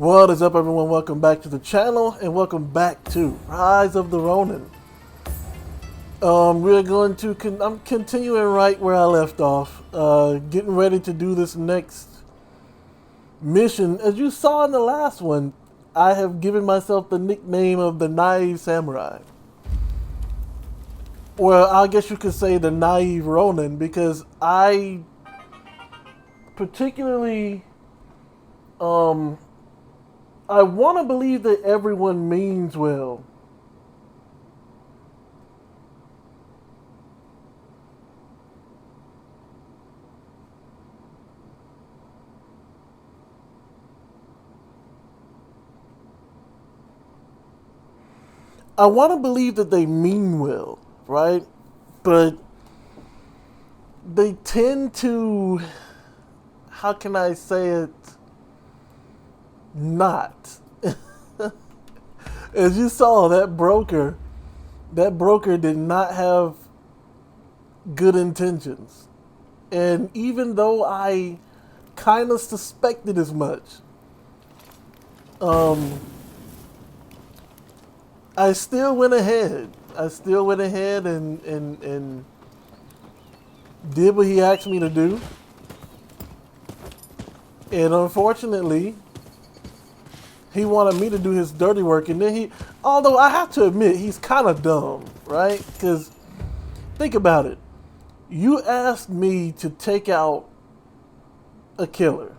What is up, everyone? Welcome back to the channel and welcome back to Rise of the Ronin. We're going to I'm continuing right where I left off, getting ready to do this next mission. As you saw in the last one, I have given myself the nickname of the Naive Samurai. Or I guess you could say the Naive Ronin, because I particularly I want to believe that everyone means well. I want to believe that they mean well, right? But they tend to, how can I say it, not. As you saw, that broker did not have good intentions. And even though I kind of suspected as much, I still went ahead. And did what he asked me to do. And unfortunately, he wanted me to do his dirty work, and then although I have to admit, he's kind of dumb, right? Because, think about it. You asked me to take out a killer,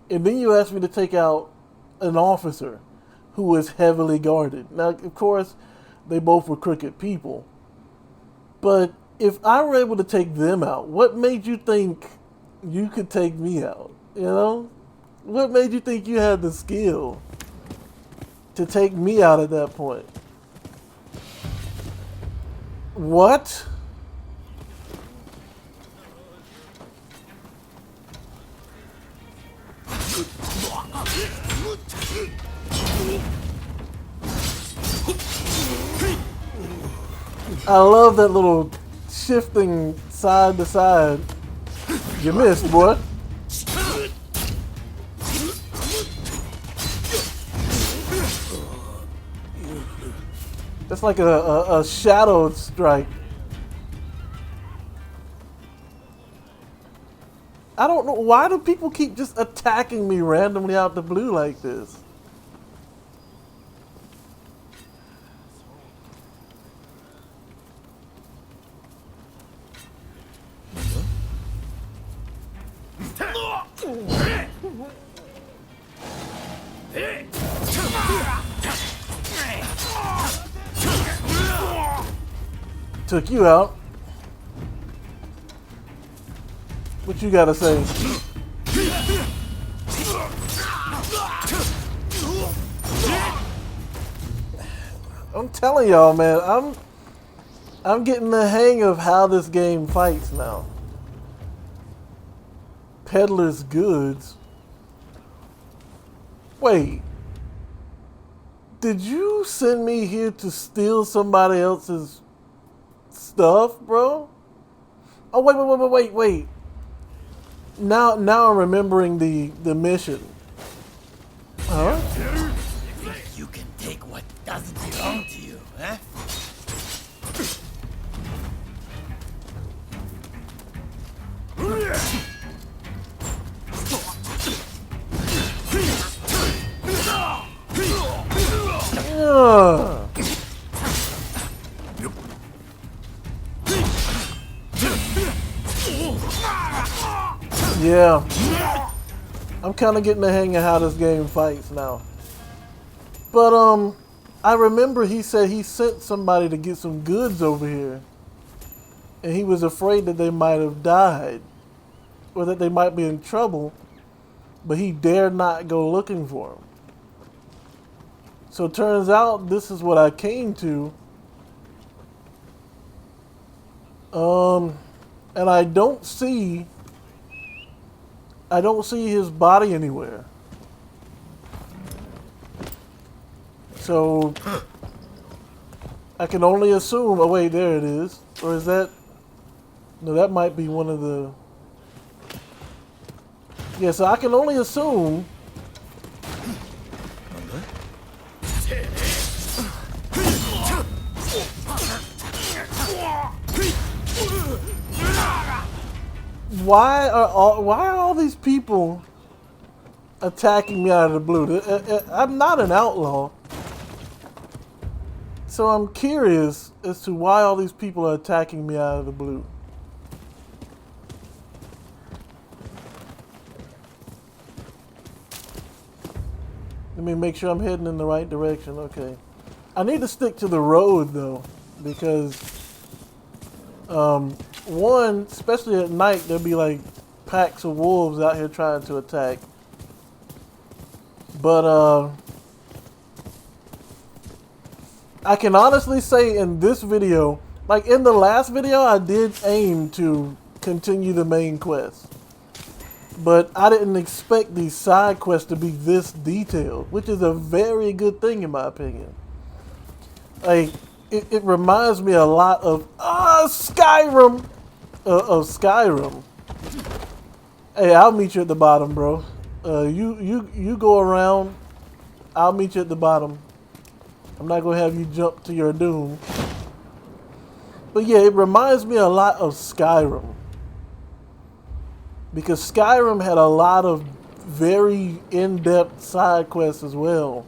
and then you asked me to take out an officer who was heavily guarded. Now, of course, they both were crooked people. But if I were able to take them out, what made you think you could take me out? You know? What made you think you had the skill to take me out at that point? What? I love that little shifting side to side. You missed, boy. That's like a shadow strike. I don't know. Why do people keep just attacking me randomly out the blue like this? Took you out. What you gotta say? I'm telling y'all, man, I'm getting the hang of how this game fights now. Peddler's goods. Wait. Did you send me here to steal somebody else's stuff, bro? Oh, wait. Now I'm remembering the mission. Huh? You can take what doesn't belong to you, huh? Yeah, I'm kind of getting the hang of how this game fights now. But I remember he said he sent somebody to get some goods over here, and he was afraid that they might have died, or that they might be in trouble, but he dared not go looking for them. So it turns out this is what I came to. And I don't see his body anywhere. So I can only assume, oh wait, there it is. Or is that, no, that might be one of the, yeah, so I can only assume why are all these people attacking me out of the blue? I'm not an outlaw. So I'm curious as to why all these people are attacking me out of the blue. Let me make sure I'm heading in the right direction. Okay. I need to stick to the road though, because one, especially at night, there'll be like packs of wolves out here trying to attack. But I can honestly say in this video, like in the last video, I did aim to continue the main quest. But I didn't expect these side quests to be this detailed, which is a very good thing in my opinion. Like, it reminds me a lot of Skyrim. Of Skyrim. Hey, I'll meet you at the bottom, bro. You go around. I'll meet you at the bottom. I'm not gonna have you jump to your doom. But yeah, it reminds me a lot of Skyrim. Because Skyrim had a lot of very in-depth side quests as well.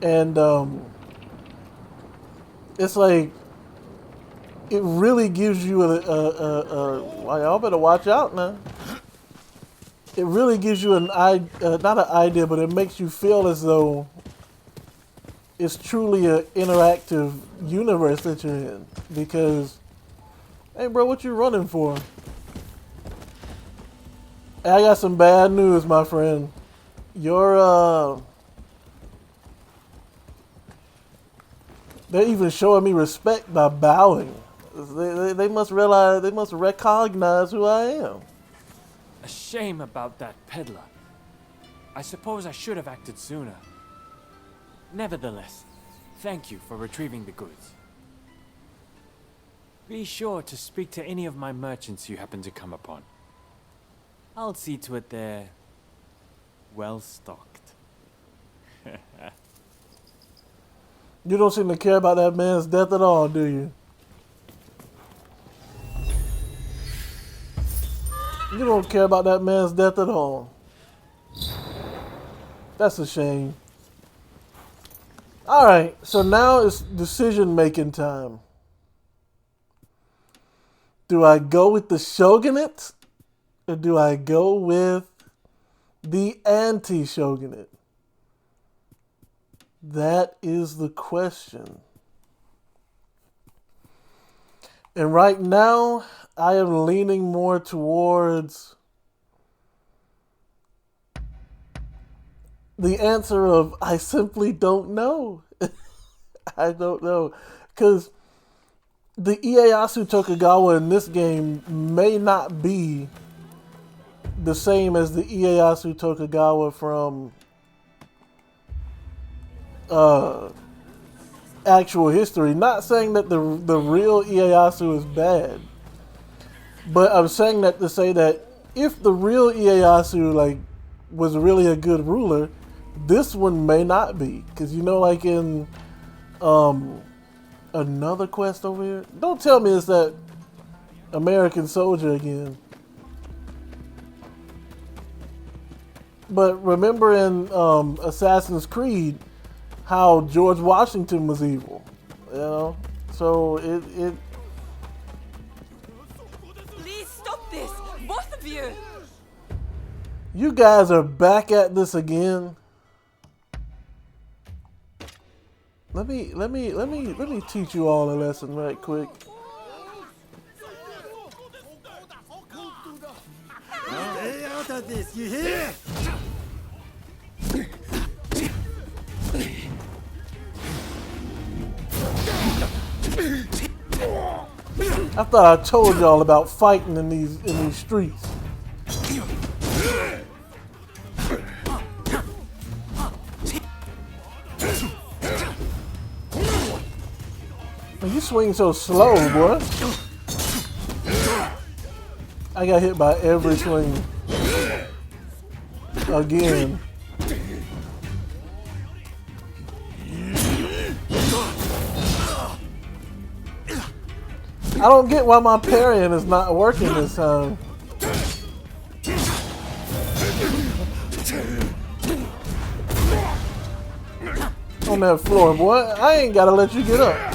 And it's like, it really gives you well, y'all better watch out now. It really gives you not an idea, but it makes you feel as though it's truly an interactive universe that you're in. Because, hey bro, what you running for? I got some bad news, my friend. They're even showing me respect by bowing. They must realize, they must recognize who I am. A shame about that peddler. I suppose I should have acted sooner. Nevertheless, thank you for retrieving the goods. Be sure to speak to any of my merchants you happen to come upon. I'll see to it they're well stocked. You don't seem to care about that man's death at all, do you? You don't care about that man's death at all. That's a shame. Alright, so now it's decision-making time. Do I go with the shogunate? Or do I go with the anti-shogunate? That is the question. And right now, I am leaning more towards the answer of I simply don't know. I don't know. Because the Ieyasu Tokugawa in this game may not be the same as the Ieyasu Tokugawa from actual history. Not saying that the real Ieyasu is bad, but I'm saying that to say that if the real Ieyasu like was really a good ruler, this one may not be. Because you know, like in another quest over here, don't tell me it's that American soldier again. But remember in Assassin's Creed how George Washington was evil, you know? So it Please stop this, both of you. You guys are back at this again. Let me teach you all a lesson right quick. Stay out of this, you hear? I thought I told y'all about fighting in these streets. Man, you swing so slow, boy. I got hit by every swing. Again. I don't get why my parrying is not working this time. On that floor, boy. I ain't gotta let you get up.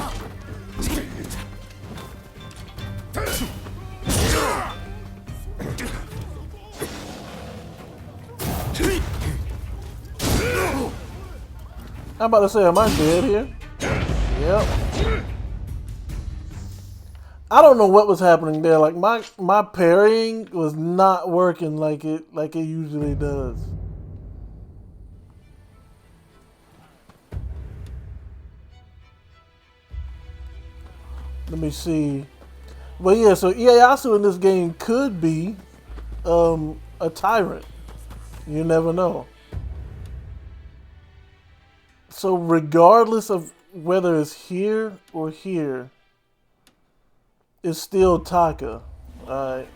I'm about to say, am I dead here? Yep. I don't know what was happening there. Like my parrying was not working like it usually does. Let me see. But yeah, so Ieyasu in this game could be a tyrant. You never know. So regardless of whether it's here or here, it's still Taka. Alright.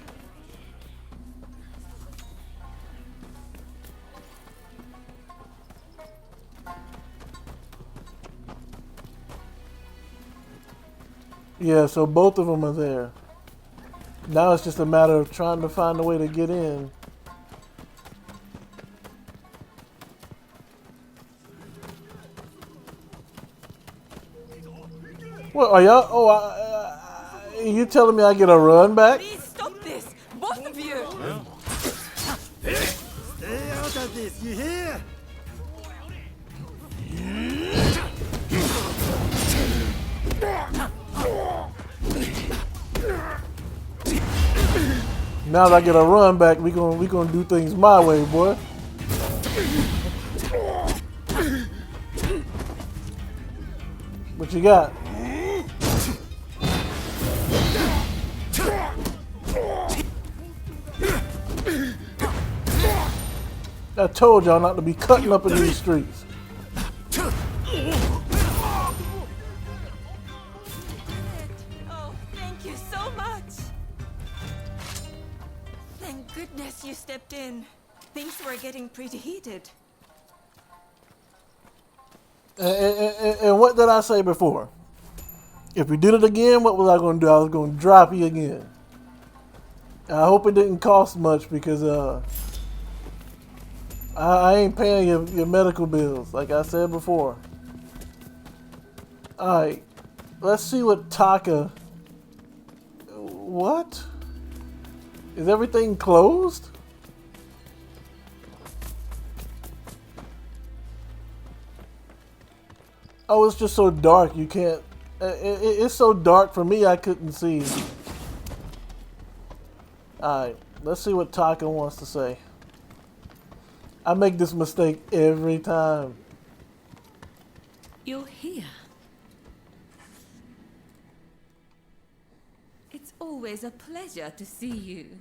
Yeah, so both of them are there. Now it's just a matter of trying to find a way to get in. What are y'all? Oh, you telling me I get a run back? Please stop this! Both of you! Stay out of this, you hear? Now that I get a run back, we gonna do things my way, boy. What you got? I told y'all not to be cutting up in these streets. Oh, thank you so much! Thank goodness you stepped in. Things were getting pretty heated. And what did I say before? If we did it again, what was I going to do? I was going to drop you again. I hope it didn't cost much because I ain't paying your medical bills, like I said before. Alright, let's see what Taka... What? Is everything closed? Oh, it's just so dark you can't... It's so dark for me I couldn't see. Alright, let's see what Taka wants to say. I make this mistake every time. You're here. It's always a pleasure to see you.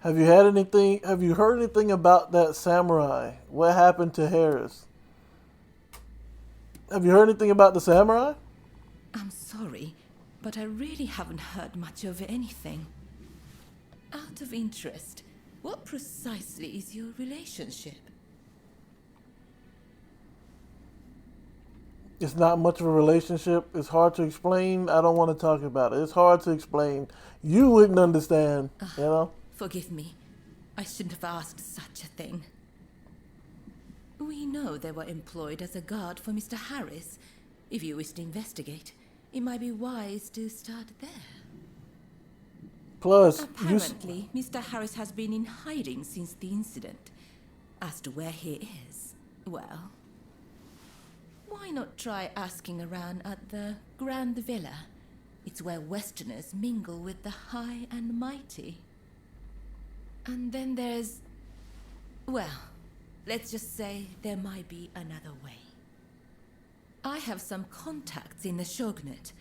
Have you heard anything about that samurai? What happened to Harris? Have you heard anything about the samurai? I'm sorry, but I really haven't heard much of anything. Out of interest, what precisely is your relationship? It's not much of a relationship. It's hard to explain. I don't want to talk about it. It's hard to explain. You wouldn't understand, you know? Forgive me. I shouldn't have asked such a thing. We know they were employed as a guard for Mr. Harris. If you wish to investigate, it might be wise to start there. Plus, apparently, Mr. Harris has been in hiding since the incident. As to where he is, well, why not try asking around at the Grand Villa? It's where Westerners mingle with the high and mighty. And then there's... well, let's just say there might be another way. I have some contacts in the Shogunate.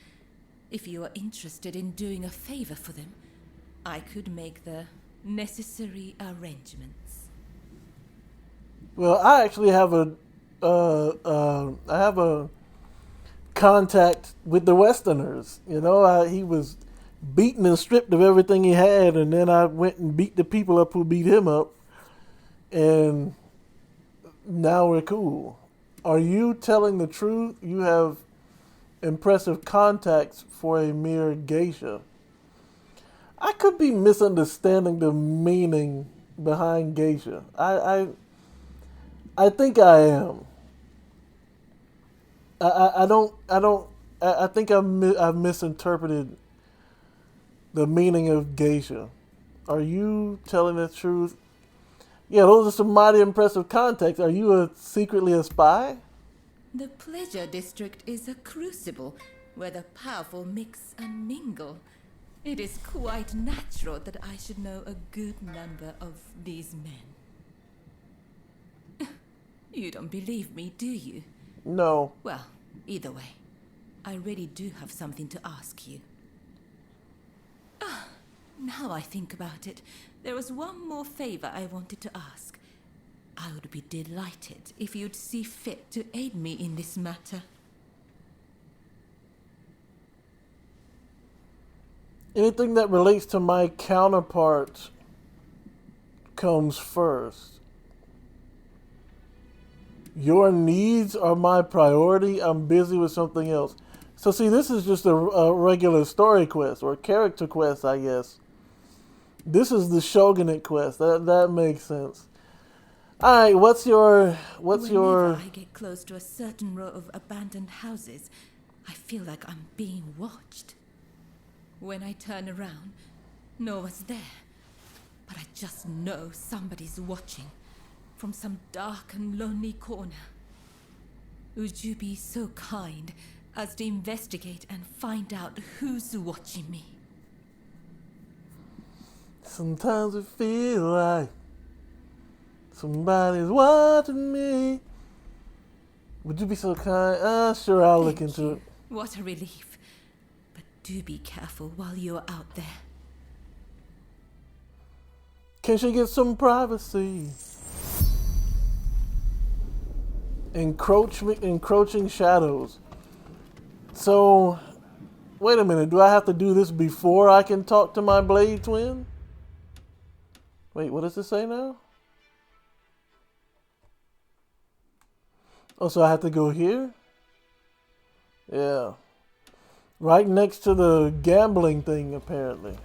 If you are interested in doing a favor for them, I could make the necessary arrangements. well, I actually have a contact with the Westerners. You know, he was beaten and stripped of everything he had, and then I went and beat the people up who beat him up, and now we're cool. Are you telling the truth? You have impressive contacts for a mere geisha. I could be misunderstanding the meaning behind geisha. I think I am. I think I've misinterpreted the meaning of geisha. Are you telling the truth? Yeah, those are some mighty impressive contacts. Are you secretly a spy? The Pleasure District is a crucible where the powerful mix and mingle. It is quite natural that I should know a good number of these men. You don't believe me, do you? No. Well, either way, I really do have something to ask you. Now I think about it, there was one more favor I wanted to ask. I would be delighted if you'd see fit to aid me in this matter. Anything that relates to my counterpart comes first. Your needs are my priority. I'm busy with something else. So see, this is just a regular story quest or character quest, I guess. This is the Shogunate quest. That makes sense. All right, what's your? Whenever I get close to a certain row of abandoned houses, I feel like I'm being watched. When I turn around, no one's there, but I just know somebody's watching from some dark and lonely corner. Would you be so kind as to investigate and find out who's watching me? Sometimes it feels like somebody's watching me. Would you be so kind? Sure, I'll look into it. What a relief. But do be careful while you're out there. Can she get some privacy? Encroaching shadows. So, wait a minute. Do I have to do this before I can talk to my blade twin? Wait, what does this say now? Oh, so I have to go here? Yeah. Right next to the gambling thing, apparently.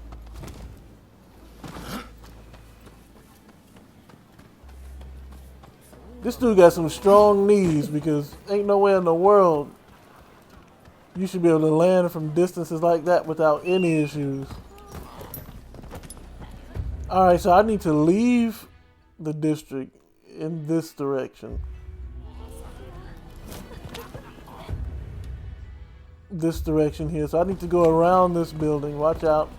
This dude got some strong knees because ain't no way in the world you should be able to land from distances like that without any issues. Alright, so I need to leave the district in this direction. This direction here. So I need to go around this building. Watch out.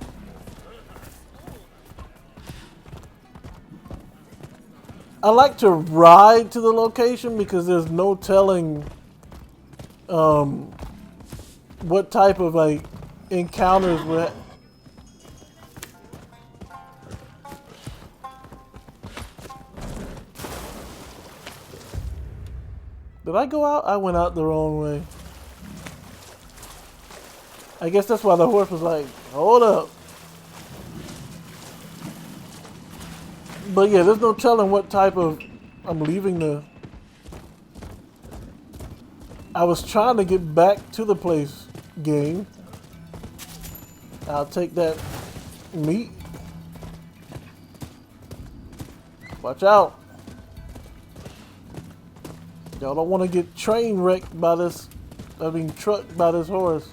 I like to ride to the location because there's no telling what type of like encounters we're at. Did I go out? I went out the wrong way. I guess that's why the horse was like, hold up. But yeah, there's no telling what type of... I'm leaving the... I was trying to get back to the place, game. I'll take that meat. Watch out. Y'all don't want to get train wrecked by this... trucked by this horse.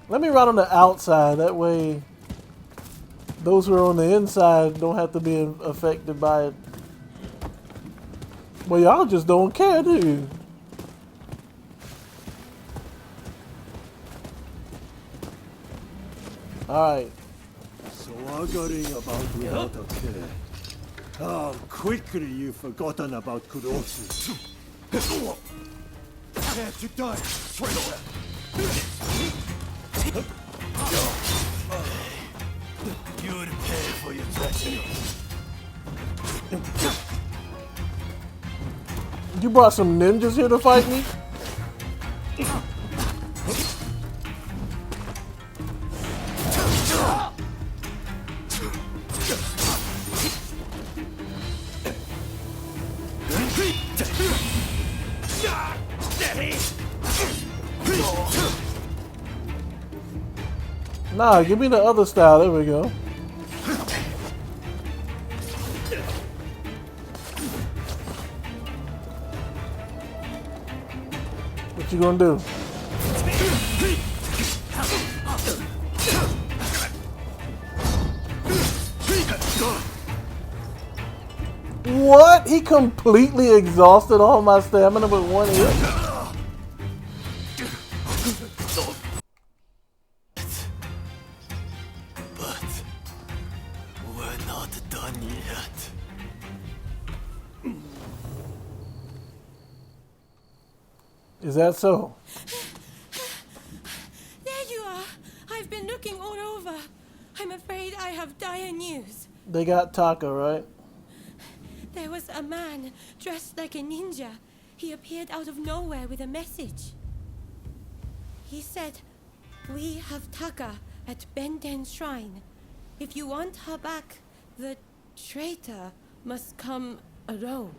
Let me ride on the outside, that way those who are on the inside don't have to be affected by it. Well, y'all just don't care, do you? Alright. So worrying about without a care. How quickly you've forgotten about Kurosu. Can't you die? You would pay for your treachery. You brought some ninjas here to fight me? Nah, give me the other style. There we go. What you gonna do? What? He completely exhausted all my stamina with one hit? But we're not done yet. Is that so? There you are. I've been looking all over. I'm afraid I have dire news. They got Taka, right? There was a man dressed like a ninja. He appeared out of nowhere with a message. He said, "We have Taka at Benden Shrine. If you want her back, the traitor must come alone."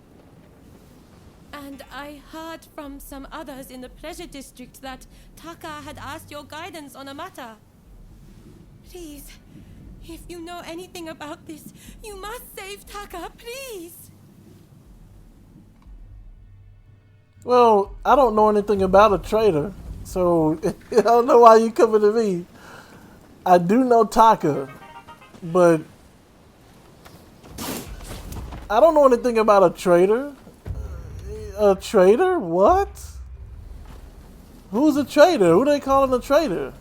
And I heard from some others in the Pleasure District that Taka had asked your guidance on a matter. Please, if you know anything about this, you must save Taka, please! Well, I don't know anything about a traitor, so I don't know why you coming to me. I do know Taka, but I don't know anything about a traitor. A traitor? What? Who's a traitor? Who they calling a traitor?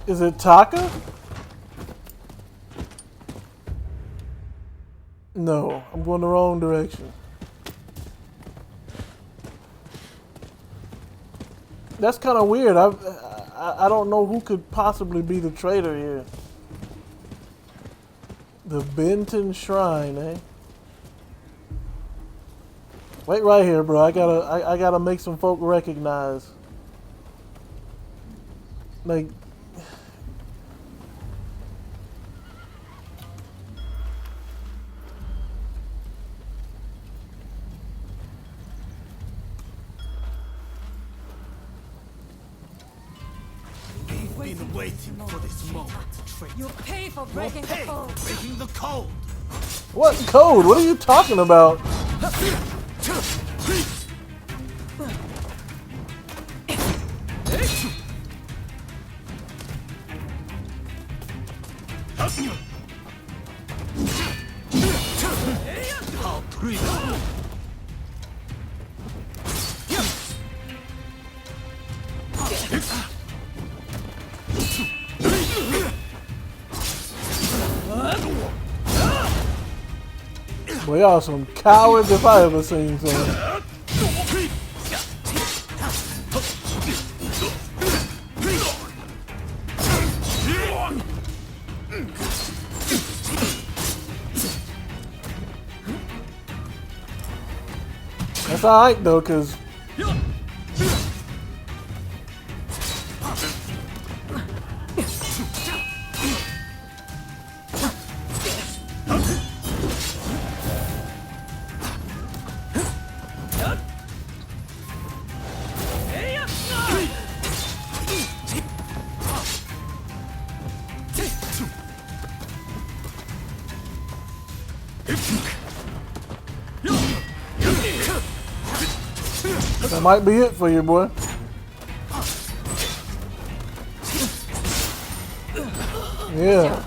Is it Taka? No, I'm going the wrong direction. That's kind of weird. I don't know who could possibly be the traitor here. The Benton Shrine, eh? Wait right here, bro. I gotta make some folk recognize. Like, We've been waiting for this moment. You'll pay for breaking the code. Breaking the code. what code? What are you talking about? Boy, y'all some cowards if I ever seen some. That's alright though, cause that might be it for you, boy. Yeah.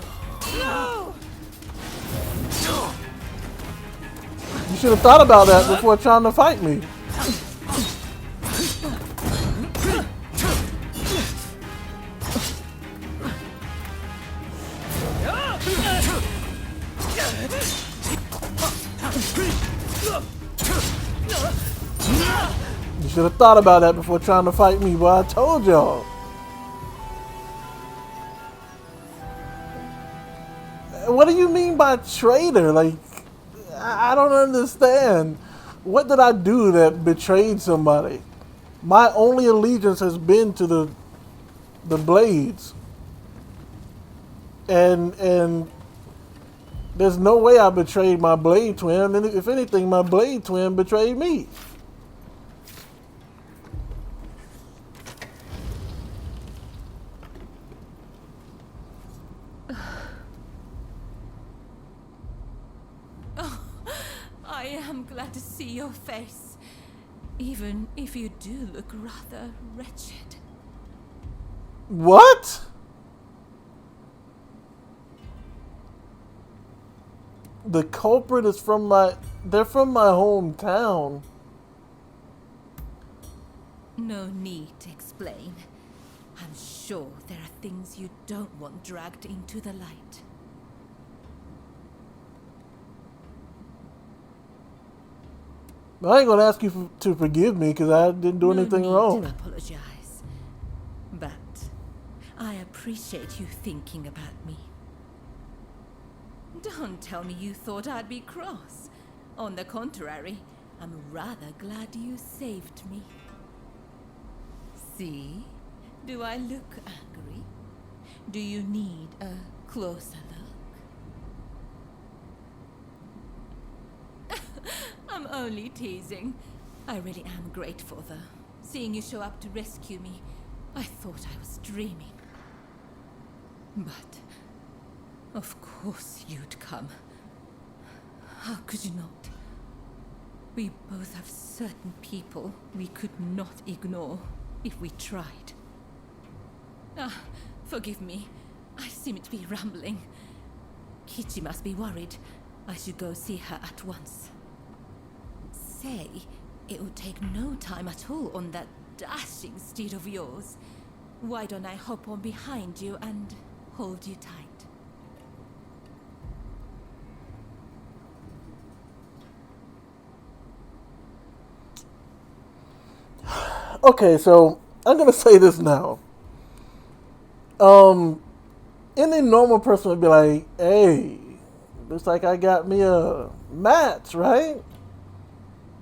You should have thought about that before trying to fight me. You should have thought about that before trying to fight me, boy. I told y'all. What do you mean by traitor? Like, I don't understand. What did I do that betrayed somebody? My only allegiance has been to the Blades. And there's no way I betrayed my Blade twin. And if anything, my Blade twin betrayed me. glad to see your face, even if you do look rather wretched. What? The culprit is from my... They're from my hometown. No need to explain. I'm sure there are things you don't want dragged into the light. I ain't gonna ask you to forgive me because I didn't do anything No wrong. need to apologize. But I appreciate you thinking about me. Don't tell me you thought I'd be cross. On the contrary, I'm rather glad you saved me. See? Do I look angry? Do you need a closer look? I'm only teasing. I really am grateful, though. Seeing you show up to rescue me, I thought I was dreaming. But, of course you'd come. How could you not? We both have certain people we could not ignore if we tried. Ah, forgive me. I seem to be rambling. Kichi must be worried. I should go see her at once. Say, it would take no time at all on that dashing steed of yours. Why don't I hop on behind you and hold you tight? Okay, so I'm gonna say this now. Any normal person would be like, hey, looks like I got me a match, right?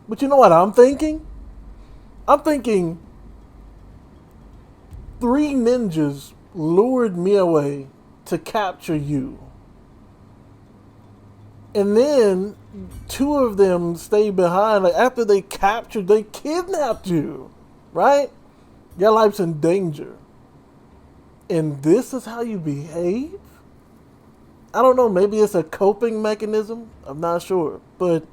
But you know what I'm thinking? I'm thinking 3 ninjas lured me away to capture you. And then 2 of them stayed behind. Like after they kidnapped you, right? Your life's in danger. And this is how you behave? I don't know, maybe it's a coping mechanism. I'm not sure. But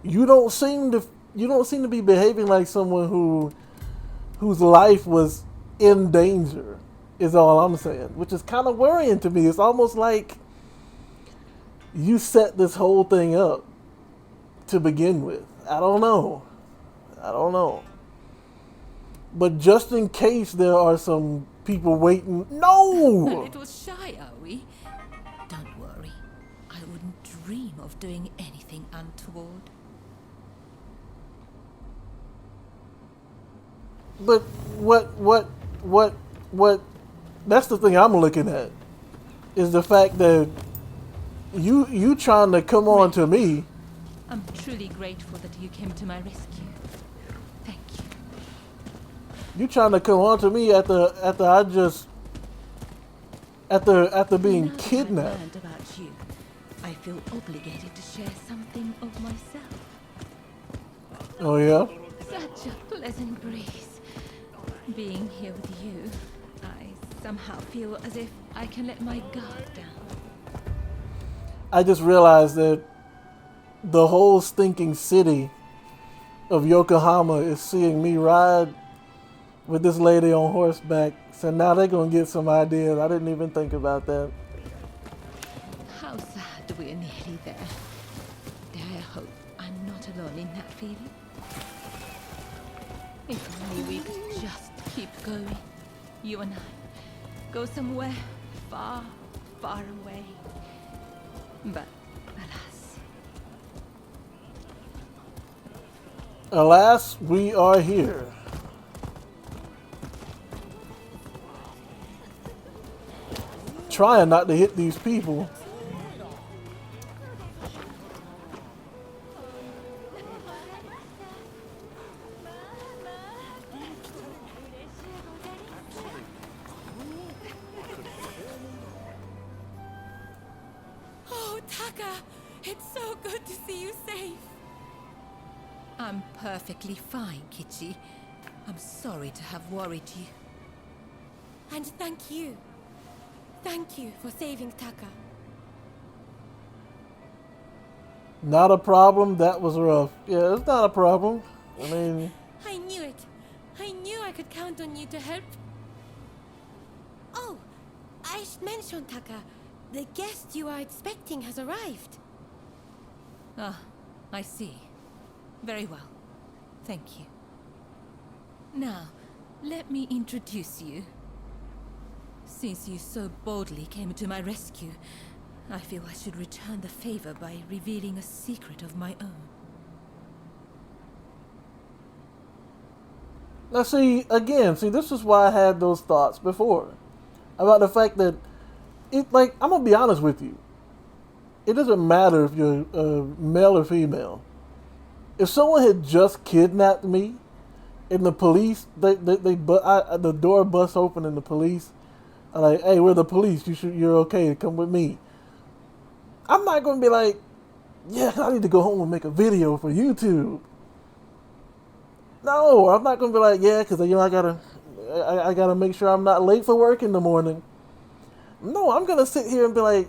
you don't seem to be behaving like someone whose life was in danger, is all I'm saying. Which is kind of worrying to me. It's almost like you set this whole thing up to begin with. I don't know. But just in case there are some people waiting. A No! little shy, are we? Don't worry. I wouldn't dream of doing anything untoward. But what that's the thing I'm looking at. Is the fact that you trying to come on to me. I'm truly grateful that you came to my rescue. Thank you. You trying to come on to me after being Now that I've kidnapped. learned about you, I feel obligated to share something of myself. Oh yeah? Such a pleasant breeze. Being here with you, I somehow feel as if I can let my guard down. I just realized that the whole stinking city of Yokohama is seeing me ride with this lady on horseback. So now they're going to get some ideas. I didn't even think about that. How sad we're nearly there. Dare I hope I'm not alone in that feeling? If only we could just keep going. You and I. Go somewhere far, far away. But alas. Alas, we are here. Trying not to hit these people. Oh, Taka! It's so good to see you safe. I'm perfectly fine, Kichi. I'm sorry to have worried you. And thank you. Thank you for saving Taka. Not a problem. That was rough. Yeah, it's not a problem. I mean, I knew it. I knew I could count on you to help. Oh, I should mention, Taka. The guest you are expecting has arrived. Ah, I see. Very well. Thank you. Now, let me introduce you. Since you so boldly came to my rescue, I feel I should return the favor by revealing a secret of my own. now see, again, this is why I had those thoughts before. About the fact that, like, I'm going to be honest with you. It doesn't matter if you're male or female. If someone had just kidnapped me, and the police, the door busts open and the police are like, hey, we're the police, you're okay to come with me. I'm not going to be like, yeah, I need to go home and make a video for YouTube. No, I'm not going to be like, yeah, because, I gotta make sure I'm not late for work in the morning. No, I'm going to sit here and be like,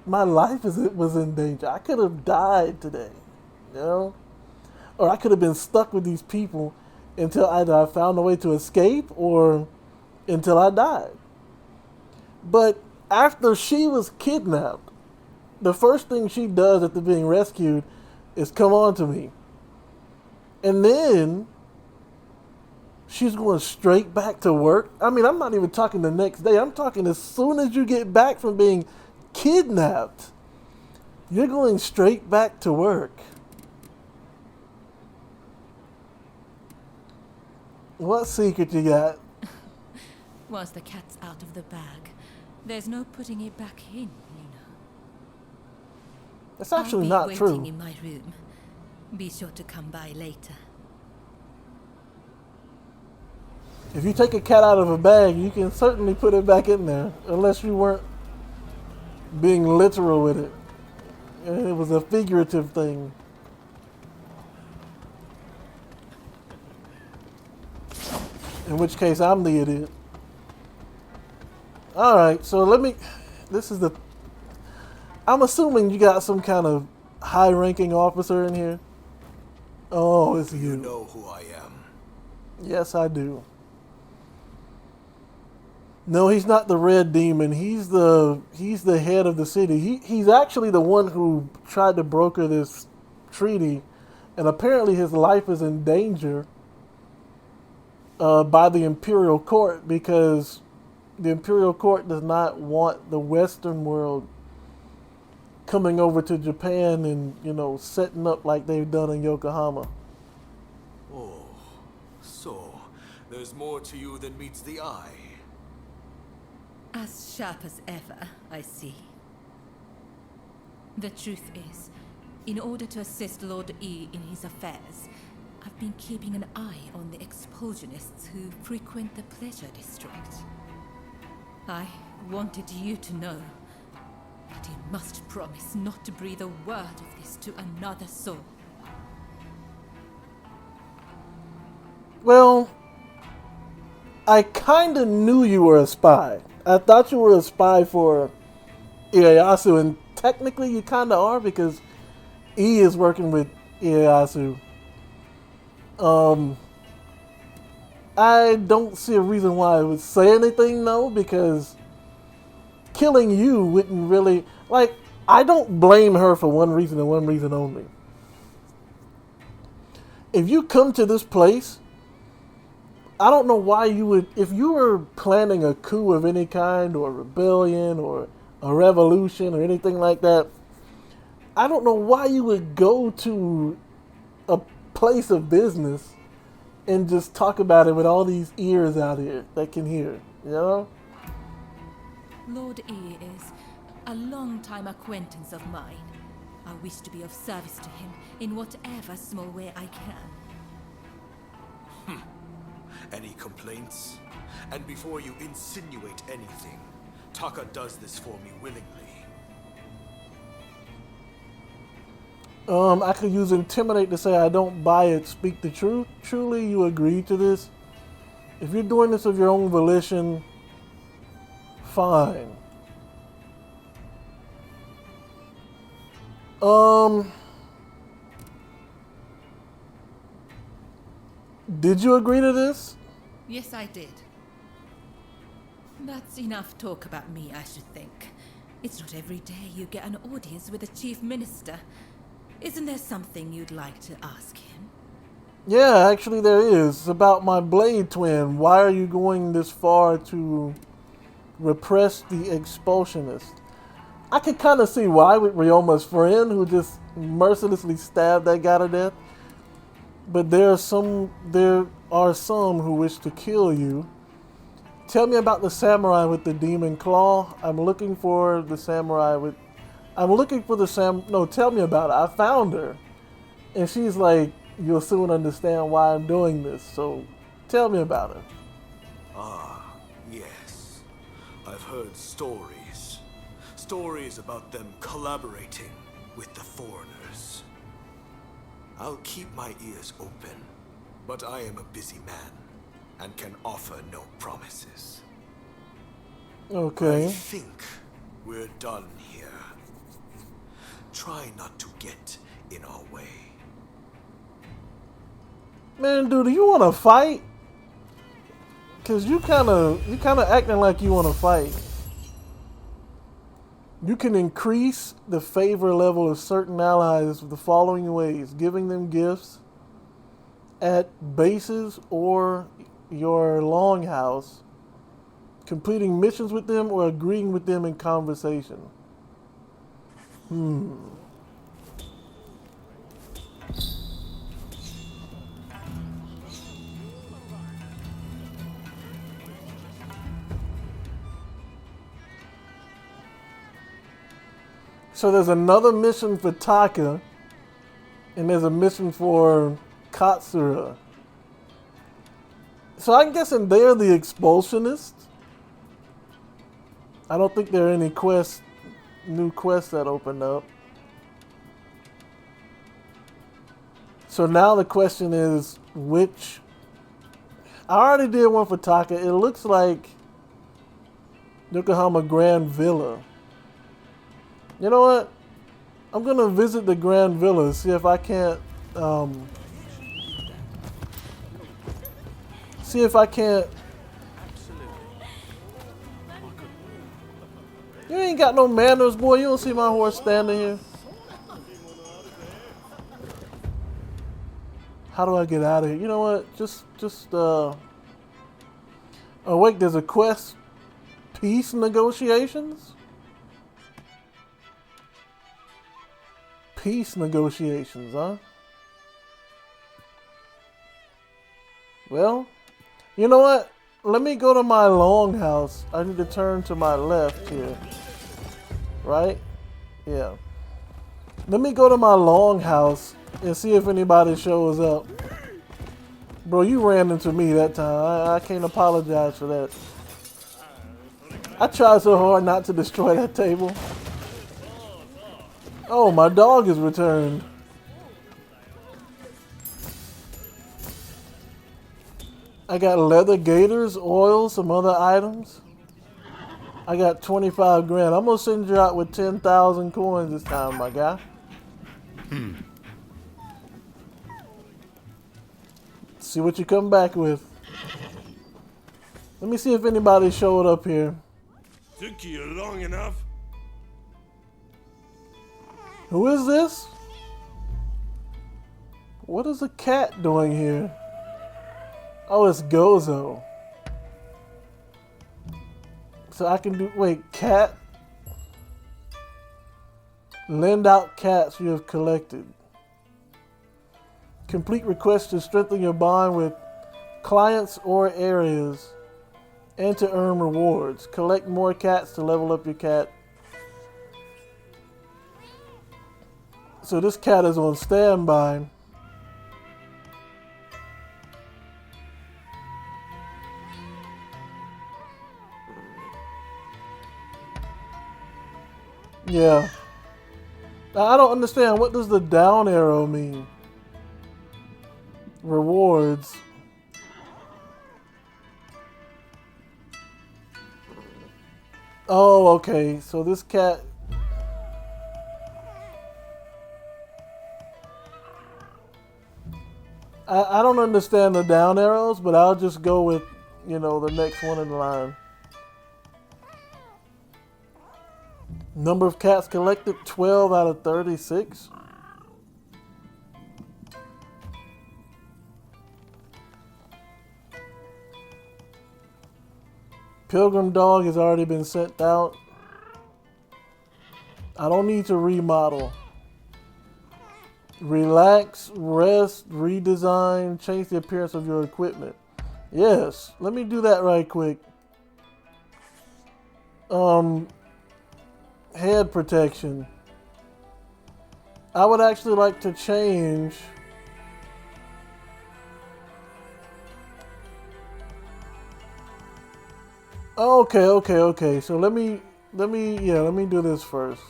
my life was in danger. I could have died today, you know? Or I could have been stuck with these people until either I found a way to escape or until I died. But after she was kidnapped, the first thing she does after being rescued is come on to me. And then she's going straight back to work. I mean, I'm not even talking the next day. I'm talking as soon as you get back from being kidnapped, you're going straight back to work. What secret you got? Once the cat's out of the bag, there's no putting it back in, you know. That's actually I'll not be true. waiting in my room. Be sure to come by later. If you take a cat out of a bag, you can certainly put it back in there, unless you weren't being literal with it. It was a figurative thing. In which case, I'm the idiot. Alright, so I'm assuming you got some kind of high-ranking officer in here. Oh, it's you. You know who I am. Yes, I do. No, he's not the Red Demon. He's the head of the city. He's actually the one who tried to broker this treaty, and apparently his life is in danger by the Imperial Court, because the Imperial Court does not want the Western world coming over to Japan and, setting up like they've done in Yokohama. Oh, so there's more to you than meets the eye. As sharp as ever, I see. The truth is, in order to assist Lord E in his affairs, I've been keeping an eye on the expulsionists who frequent the Pleasure District. I wanted you to know, but you must promise not to breathe a word of this to another soul. Well, I kind of knew you were a spy. I thought you were a spy for Ieyasu, and technically you kind of are, because E is working with Ieyasu. I don't see a reason why I would say anything, though, because killing you wouldn't really... Like, I don't blame her for one reason and one reason only. If you come to this place, I don't know why you would... If you were planning a coup of any kind, or a rebellion, or a revolution, or anything like that, I don't know why you would go to a place of business and just talk about it with all these ears out here that can hear, you know? Lord E is a long-time acquaintance of mine. I wish to be of service to him in whatever small way I can. Any complaints? And before you insinuate anything, Taka does this for me willingly. I could use intimidate to say I don't buy it, speak the truth. Truly, you agree to this? If you're doing this of your own volition, fine. Um, did you agree to this? Yes, I did. That's enough talk about me, I should think. It's not every day you get an audience with a chief minister. Isn't there something you'd like to ask him? Yeah, actually there is. It's about my blade twin. Why are you going this far to repress the expulsionist? I could kind of see why with Ryoma's friend who just mercilessly stabbed that guy to death. But there are some who wish to kill you. Tell me about the samurai with the demon claw. I'm looking for the samurai with... No, tell me about it. I found her. And she's like, you'll soon understand why I'm doing this. So, tell me about her. Ah, yes. I've heard stories. Stories about them collaborating with the foreigners. I'll keep my ears open, but I am a busy man and can offer no promises. Okay. I think we're done here. Try not to get in our way. Man, dude, do you want to fight? Cause you kind of acting like you want to fight. You can increase the favor level of certain allies the following ways: giving them gifts at bases or your Longhouse, completing missions with them, or agreeing with them in conversation. So there's another mission for Taka, and there's a mission for Katsura. So I'm guessing they're the expulsionists. I don't think there are any new quests that opened up. So now the question is, which... I already did one for Taka. It looks like Yokohama Grand Villa. You know what? I'm gonna visit the Grand Villa, see if I can't, You ain't got no manners, boy. You don't see my horse standing here. How do I get out of here? You know what? Oh wait, there's a quest. Peace negotiations? Peace negotiations, huh? Well, you know what? Let me go to my Longhouse. I need to turn to my left here. Right? Yeah. Let me go to my Longhouse and see if anybody shows up. Bro, you ran into me that time. I can't apologize for that. I tried so hard not to destroy that table. Oh, my dog is returned. I got leather gaiters, oil, some other items. I got 25 grand. I'm gonna send you out with 10,000 coins this time, my guy. See what you come back with. Let me see if anybody showed up here. Took you long enough. Who is this? What is a cat doing here? Oh, it's Gozo. So I can do, wait, cat? Lend out cats you have collected. Complete requests to strengthen your bond with clients or areas and to earn rewards. Collect more cats to level up your cat. So this cat is on standby. Yeah. I don't understand. What does the down arrow mean? Rewards. Oh, okay. So this cat... I don't understand the down arrows, but I'll just go with, you know, the next one in line. Number of cats collected, 12 out of 36. Pilgrim dog has already been sent out. I don't need to remodel. Relax, rest, redesign, change the appearance of your equipment. Yes, let me do that right quick. Head protection. I would actually like to change. Okay. So let me do this first.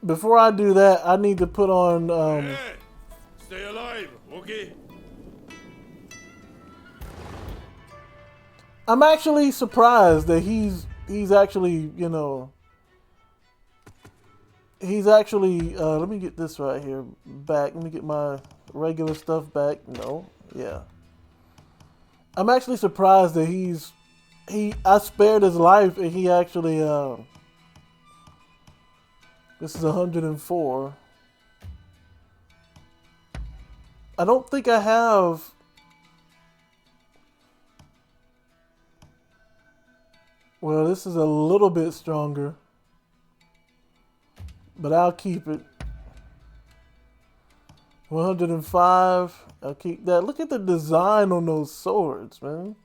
Before I do that, I need to put on Hey, stay alive, okay? I'm actually surprised that he's actually, you know, he's actually let me get this right here back. Let me get my regular stuff back. No. Yeah. I'm actually surprised that I spared his life and he actually this is 104. I don't think I have. Well, this is a little bit stronger, but I'll keep it. 105. I'll keep that. Look at the design on those swords, man.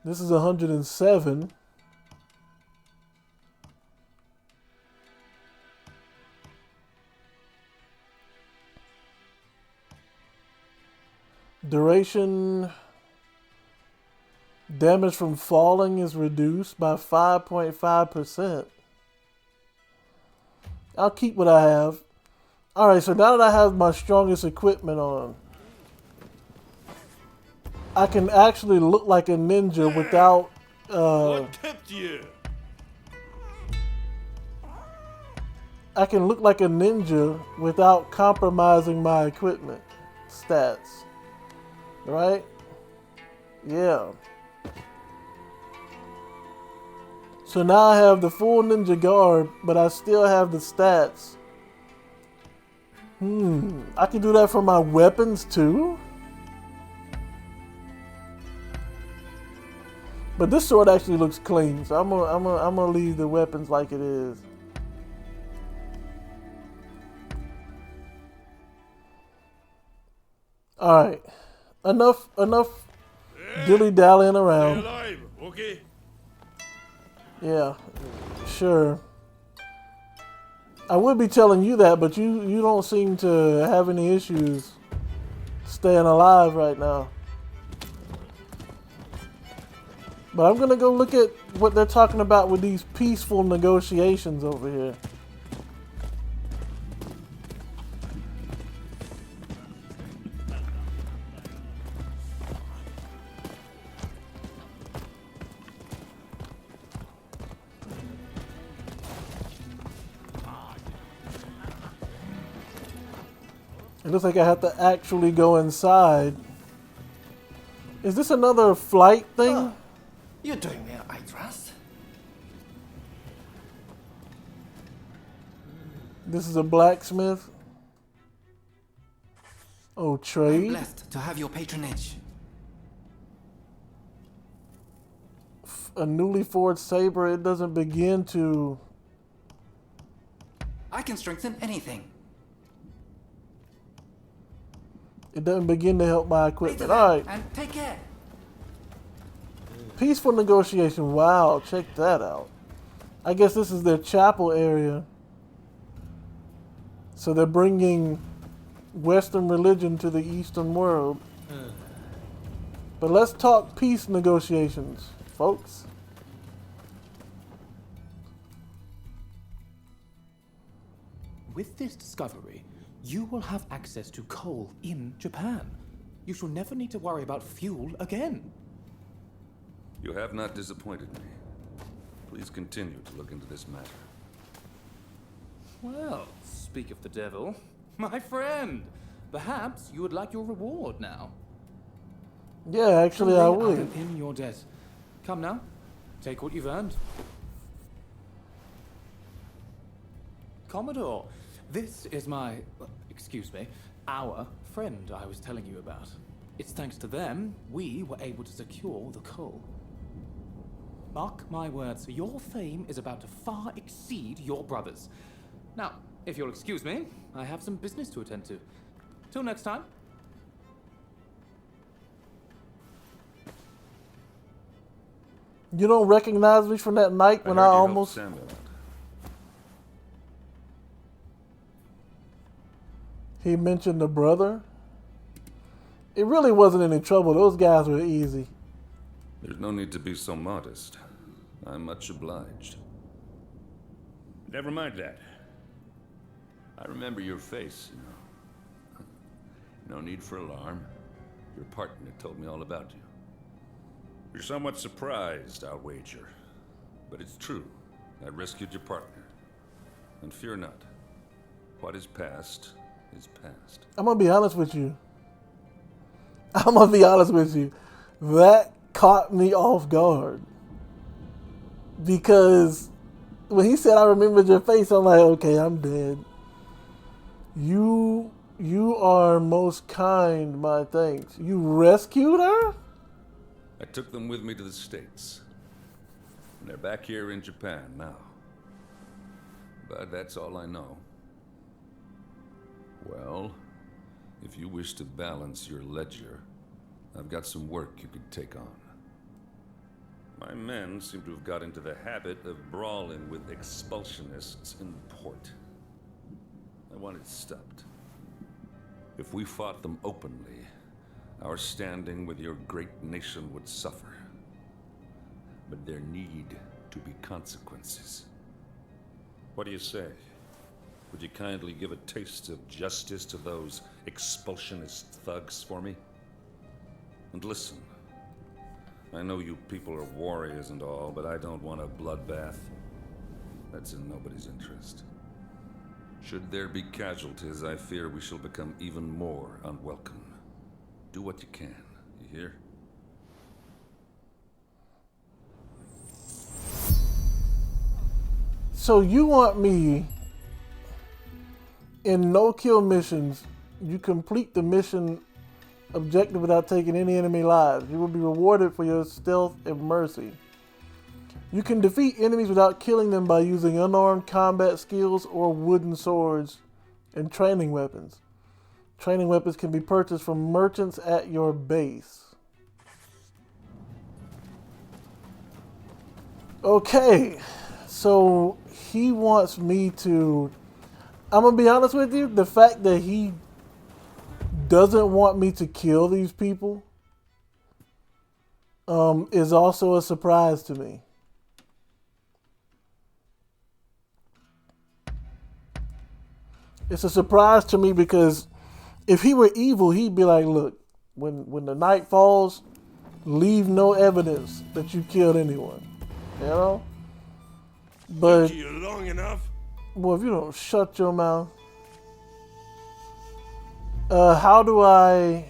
This is 107. Duration. Damage from falling is reduced by 5.5%. I'll keep what I have. Alright, so now that I have my strongest equipment on, I can actually look like a ninja without... What tipped you? I can look like a ninja without compromising my equipment stats. Right? Yeah. So now I have the full ninja garb, but I still have the stats. I can do that for my weapons too? But this sword actually looks clean, so I'm gonna leave the weapons like it is. Alright. Enough dilly-dallying around. Stay alive, okay? Yeah, sure. I would be telling you that, but you don't seem to have any issues staying alive right now. But I'm gonna go look at what they're talking about with these peaceful negotiations over here. It looks like I have to actually go inside. Is this another flight thing? You're doing well, I trust. This is a blacksmith. Oh, I'm trade. blessed to have your patronage. A newly forged saber. It doesn't begin to... I can strengthen anything. It doesn't begin to help my equipment. Later, Alright. and take care. Peaceful negotiation. Wow, check that out. I guess this is their chapel area. So they're bringing Western religion to the Eastern world. But let's talk peace negotiations, folks. With this discovery, you will have access to coal in Japan. You shall never need to worry about fuel again. You have not disappointed me. Please continue to look into this matter. Well, speak of the devil, my friend, perhaps you would like your reward now. Yeah, actually, I would. In your debt. Come now, take what you've earned. Commodore, this is excuse me, our friend I was telling you about. It's thanks to them we were able to secure the coal. Mark my words, your fame is about to far exceed your brother's. Now, if you'll excuse me, I have some business to attend to. Till next time. You don't recognize me from that night when I almost... He mentioned the brother. It really wasn't any trouble. Those guys were easy. There's no need to be so modest. I'm much obliged. Never mind that. I remember your face, you know. No need for alarm. Your partner told me all about you. You're somewhat surprised, I'll wager. But it's true. I rescued your partner. And fear not. What is past is past. I'm gonna be honest with you. That caught me off guard. Because when he said, I remembered your face, I'm like, okay, I'm dead. You are most kind, my thanks. You rescued her? I took them with me to the States. And they're back here in Japan now. But that's all I know. Well, if you wish to balance your ledger, I've got some work you could take on. My men seem to have got into the habit of brawling with expulsionists in port. I want it stopped. If we fought them openly, our standing with your great nation would suffer. But there need to be consequences. What do you say? Would you kindly give a taste of justice to those expulsionist thugs for me? And listen, I know you people are warriors and all, but I don't want a bloodbath. That's in nobody's interest. Should there be casualties, I fear we shall become even more unwelcome. Do what you can, you hear? So you want me, in no-kill missions, you complete the mission objective without taking any enemy lives. You will be rewarded for your stealth and mercy. You can defeat enemies without killing them by using unarmed combat skills or wooden swords and training weapons. Training weapons can be purchased from merchants at your base. Okay, so he wants me to... I'm going to be honest with you, the fact that he doesn't want me to kill these people is also a surprise to me. It's a surprise to me because if he were evil, he'd be like, look, when the night falls, leave no evidence that you killed anyone. You know? But took you long enough. Well, if you don't shut your mouth. How do I...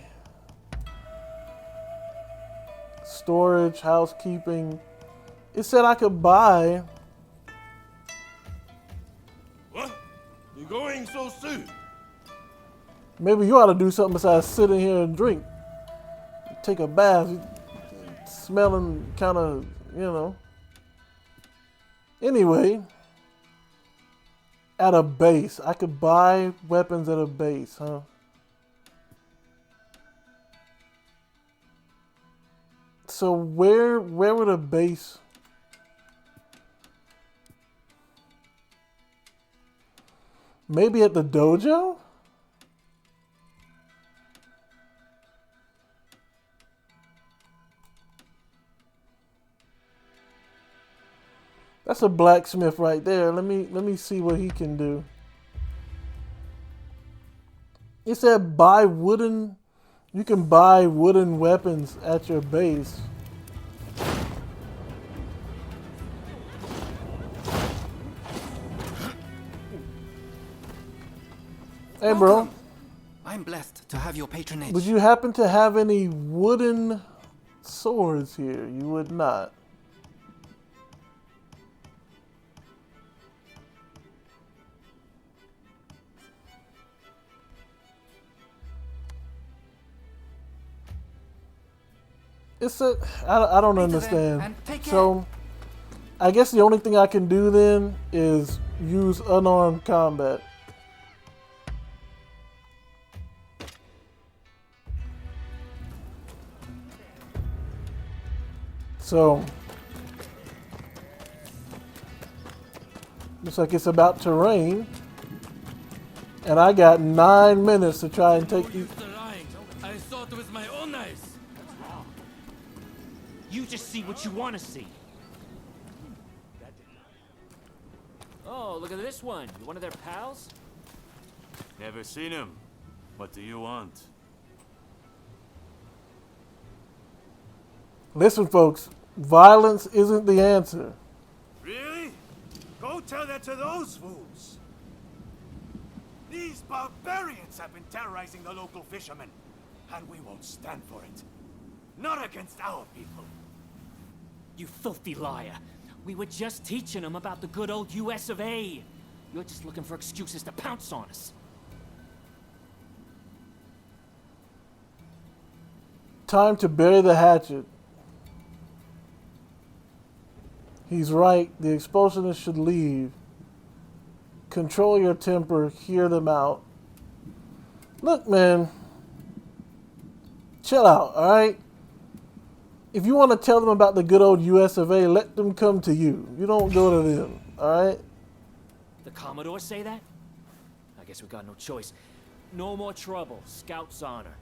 Storage, housekeeping. It said I could buy... What? You're going so soon? Maybe you ought to do something besides sit in here and drink. Take a bath. Smelling kind of, you know. Anyway. At a base. I could buy weapons at a base, huh? So where would a base... Maybe at the dojo? That's a blacksmith right there. Let me see what he can do. It said buy wooden... You can buy wooden weapons at your base. Hey, bro. I'm blessed to have your patronage. Would you happen to have any wooden swords here? You would not. I don't understand. So, I guess the only thing I can do then is use unarmed combat. So, looks like it's about to rain, and I got 9 minutes to try and take these. I saw it with my own eyes. You just see what you want to see. Oh, look at this one. You one of their pals? Never seen him. What do you want? Listen, folks, violence isn't the answer. Really? Go tell that to those fools. These barbarians have been terrorizing the local fishermen, and we won't stand for it. Not against our people. You filthy liar. We were just teaching them about the good old US of A. You're just looking for excuses to pounce on us. Time to bury the hatchet. He's right. The expulsionists should leave. Control your temper. Hear them out. Look, man. Chill out, alright? If you want to tell them about the good old US of A, let them come to you. You don't go to them, alright? The Commodore say that? I guess we got no choice. No more trouble. Scout's honor.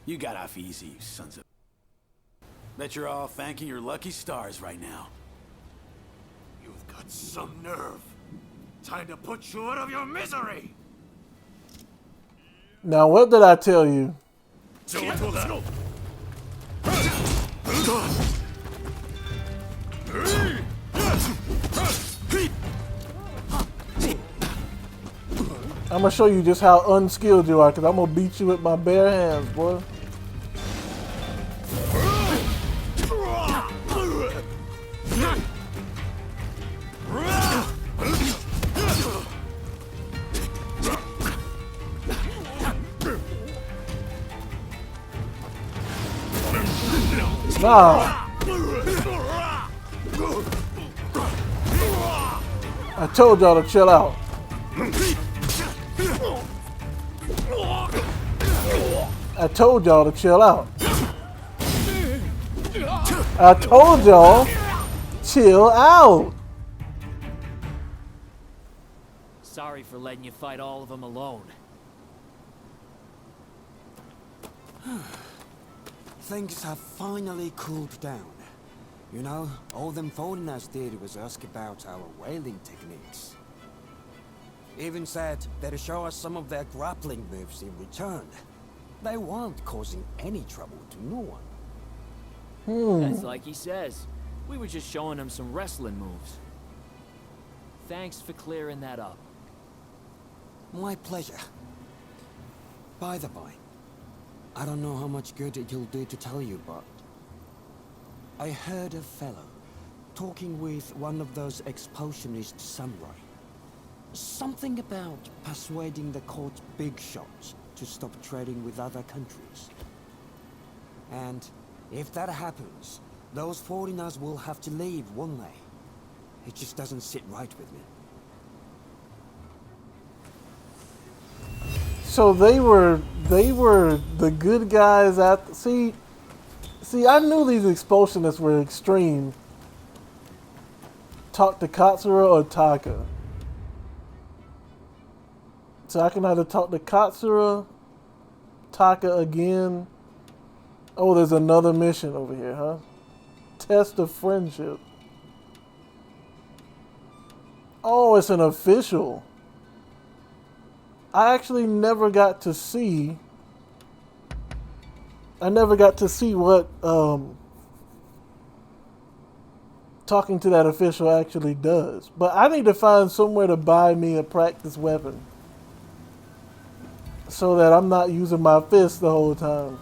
You got off easy, you sons of... Bet you're all thanking your lucky stars right now. You've got some nerve. Time to put you out of your misery. Now, what did I tell you? Let's go. I'm going to show you just how unskilled you are, because I'm going to beat you with my bare hands, boy. Nah. I told y'all to chill out. I told y'all to chill out. I told y'all, chill out. Sorry for letting you fight all of them alone. Things have finally cooled down. You know, all them foreigners did was ask about our whaling techniques. Even said they'd show us some of their grappling moves in return. They weren't causing any trouble to no one. That's like he says. We were just showing him some wrestling moves. Thanks for clearing that up. My pleasure. By the by, I don't know how much good it'll do to tell you, but I heard a fellow talking with one of those expulsionist samurai. Something about persuading the court big shots to stop trading with other countries. And if that happens, those foreigners will have to leave, won't they? It just doesn't sit right with me. So they were the good guys at see I knew these expulsionists were extreme. Talk to Katsura or Taka. So I can either talk to Katsura, Taka again. Oh, there's another mission over here, huh? Test of friendship. Oh, it's an official. I actually never got to see. I never got to see what Taka talking to that official actually does. But I need to find somewhere to buy me a practice weapon so that I'm not using my fist the whole time.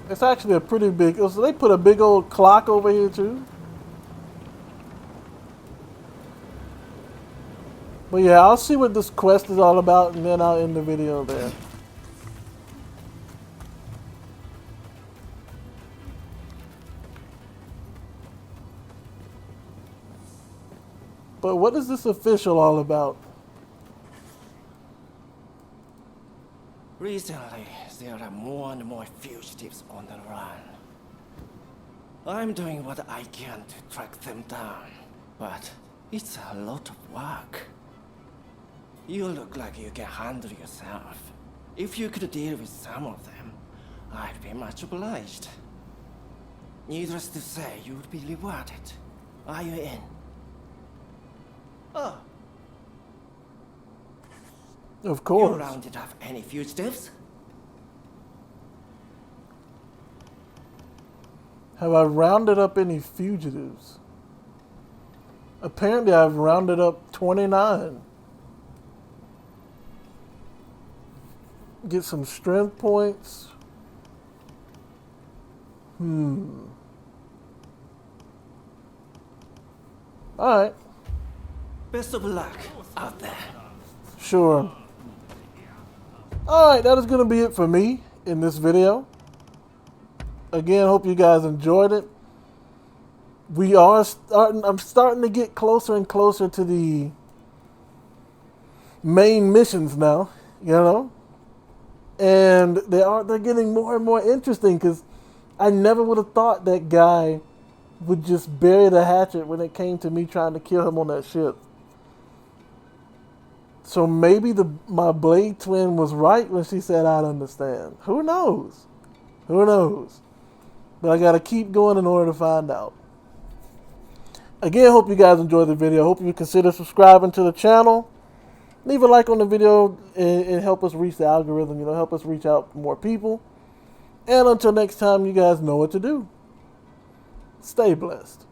It's actually a pretty big, so they put a big old clock over here too. But yeah, I'll see what this quest is all about and then I'll end the video there. But what is this official all about? Recently, there are more and more fugitives on the run. I'm doing what I can to track them down, but it's a lot of work. You look like you can handle yourself. If you could deal with some of them, I'd be much obliged. Needless to say, you would be rewarded. Are you in? Oh. Of course. You rounded up any fugitives? Have I rounded up any fugitives? Apparently I've rounded up 29. Get some strength points. Alright. Best of luck out there. Sure. Alright, that is going to be it for me in this video. Again, hope you guys enjoyed it. I'm starting to get closer and closer to the main missions now, you know? And they're getting more and more interesting because I never would have thought that guy would just bury the hatchet when it came to me trying to kill him on that ship. So maybe my blade twin was right when she said I'd understand. Who knows? Who knows? But I gotta keep going in order to find out. Again, hope you guys enjoyed the video. Hope you consider subscribing to the channel. Leave a like on the video and help us reach the algorithm, help us reach out to more people. And until next time, you guys know what to do. Stay blessed.